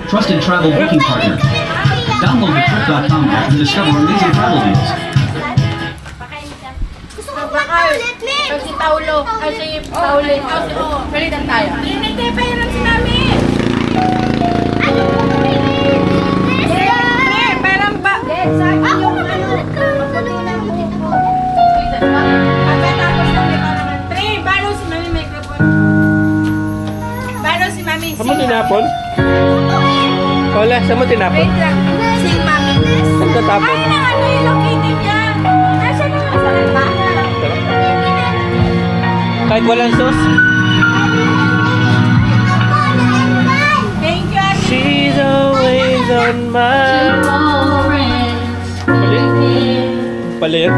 Trusted travel booking partner. Download the trip.com app and discover amazing travel deals. Si Paulo, si Pauline, palitan tayo. Hindi, pahiram si Mami. Parang ba? Sabi yung ano. Pagkatapos ng ito naman. Tre, balo si Mami microphone. Balo si Mami. Saan mo tinapon? Wala, saan mo tinapon? Wait lang. Si Mami. Saan tatapon? Ay, na ano yung located niya? Nasa na nga sa lahat. Kahit walang sauce? Thank you, Ate. She's always on my... Pali yan?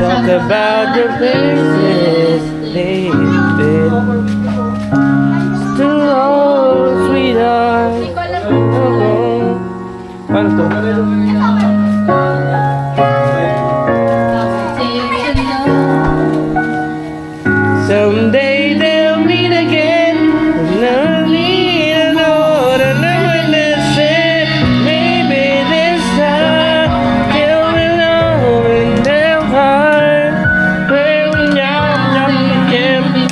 Talk about the places they've been. Still all sweetheart. Paano to? Someday they'll meet again. No need to know the number that said. Maybe this time they'll be alone in their heart. Where we are, we can be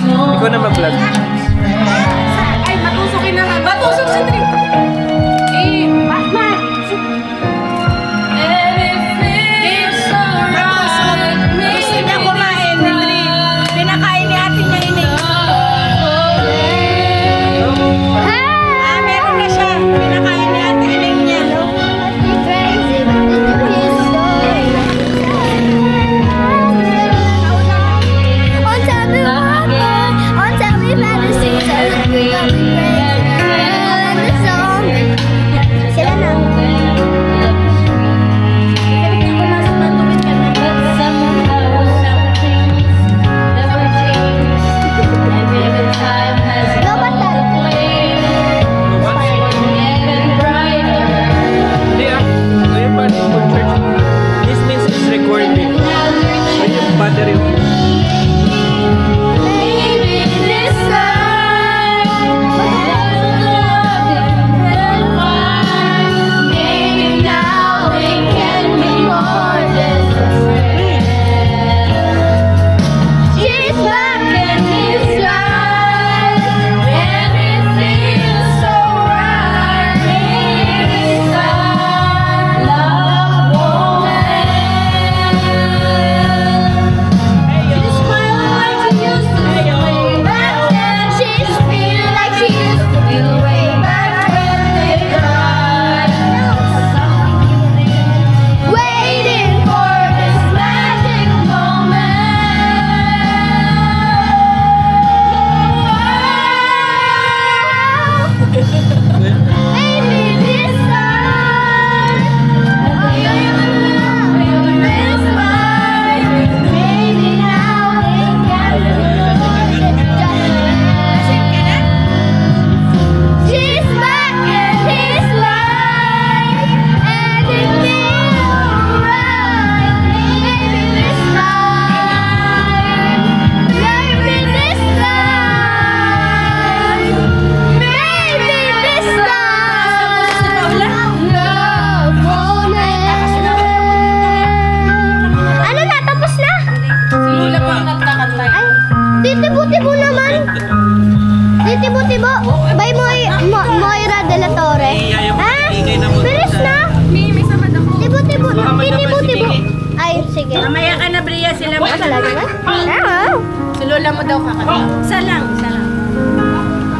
lola mo daw kakanta. Isa lang, isa lang.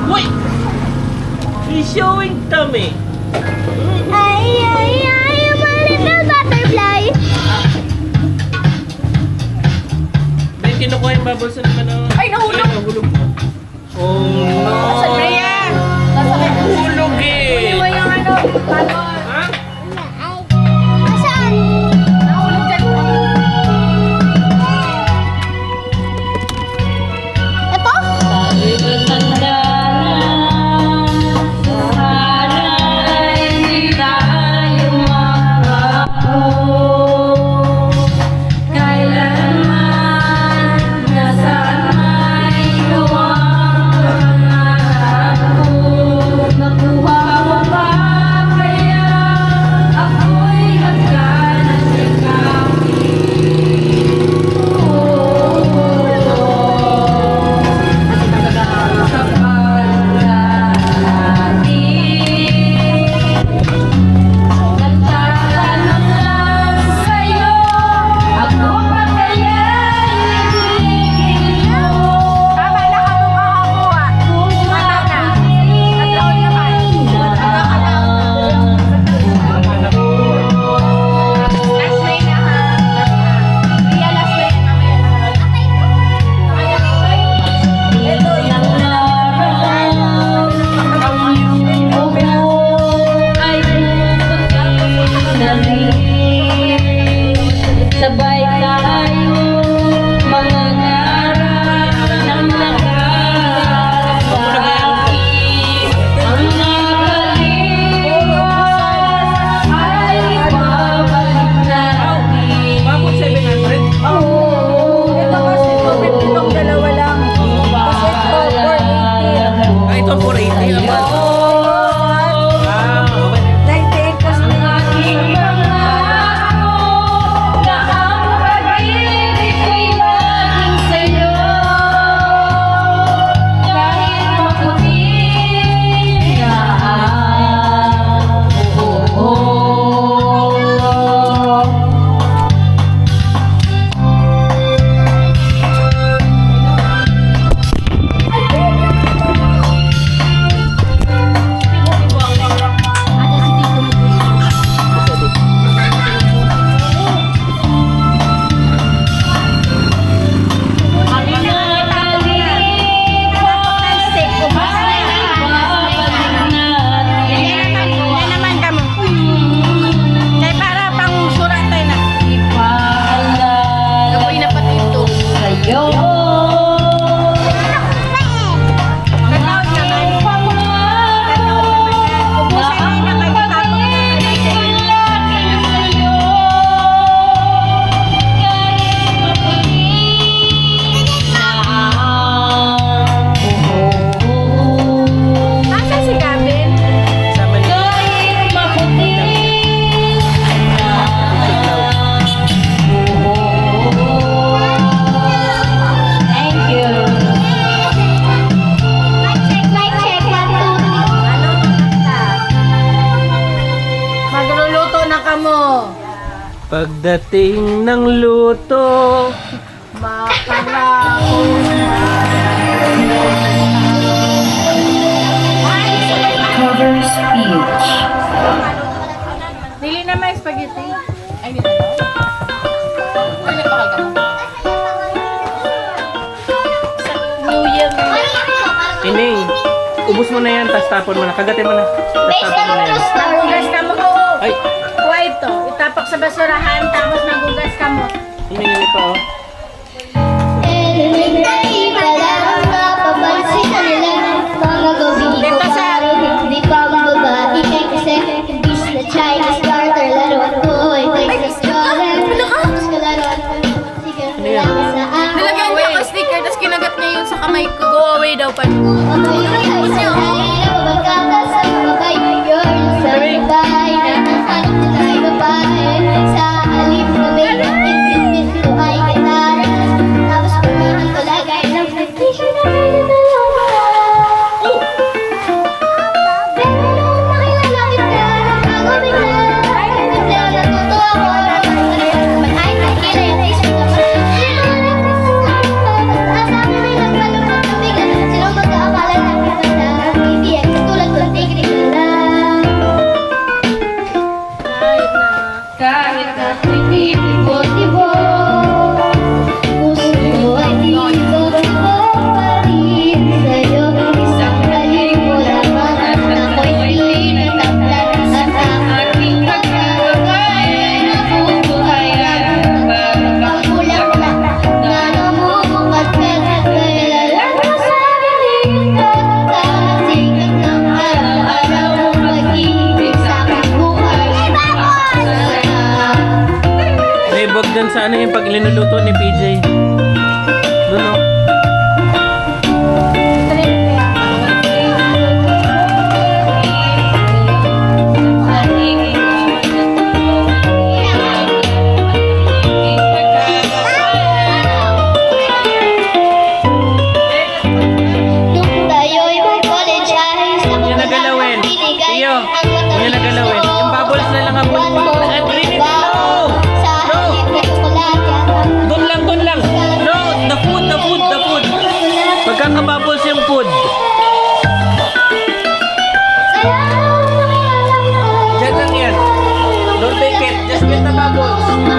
Uy! He's showing tummy. Ay, my little butterfly. May kinukuha yung bubbles na naman. Ay, nahulog! Ay, nahulog. Oh, no. Sa Brea! Nahulog eh. Iwan yung ano, bubble. Ha? Saan? Nahulog dyan. Ito? Tama na kamukha ako ah. Wala na. Naglaon naman. Last way na ha. Ria, last way. Mamaya na. Ito yung Sabay tayo mga ngaral ng nakararami. Ang nakalimutan ay babalik natin. Bakit 700? Ito kasi, itong dalawa lang. Kasi ito, 480. Ah, ito 480 naman. Ah, okay. 98 kasi Ang aking pangako na ang pag-ibig ko'y laging sa'yo. Kahit maputi na ang buhok. Yan naman ka mo. Kaya para pang suratay na. Gawin na pati ito. Kataon naman. Kataon naman. Ubusin na kayo tapos. Asa si Gavin? Sama niyo. Thank you. Mic check, 1, 2, 3. Magluluto na kamo. Pagdating ng luto, Cover speech. Dili na may spaghetti. Ay, dito. Ay, nagpakal ka mo. New Year. Ining, ubus mo na yan, tas tapon mo na. Kagatin mo na. Tas tapon mo na yan. Nagugas ka mo. Ay, Kuha ito. Itapak sa basurahan, tapos nagugas ka mo. ining pa oh. Elementary pa lang napapansin ka nila mga gawin ko Dito sa- parang hindi pa mababae kasi imbis na Chinese garter laruan ko ay Texas scholar tapos kalaruan ko sige wala ka sa akin Nilagyan niya ako sticker, tapos kinagat niya yun sa kamay ko. Go away daw pa. Sa halip na may ito ay gitara tapos pumili ko lagay ng petition na may dalawa. Pero nung nakilala kita, ako bigla natuto ako ay nakilala yung isip ko. Sabi niluluto ni PJ. Doon o. Nung tayo'y mag-college ay sa Yung nagalawin. Iyo. Yung nagalawin. Yung bubbles na lang ang bulbul. At rinit. No! Sa halip na tsokolate. Doon lang, doon lang. No! The food, the food, the food. Pagkakabubbles yung food. Diyan lang yan. Don't take it. Just get the bubbles.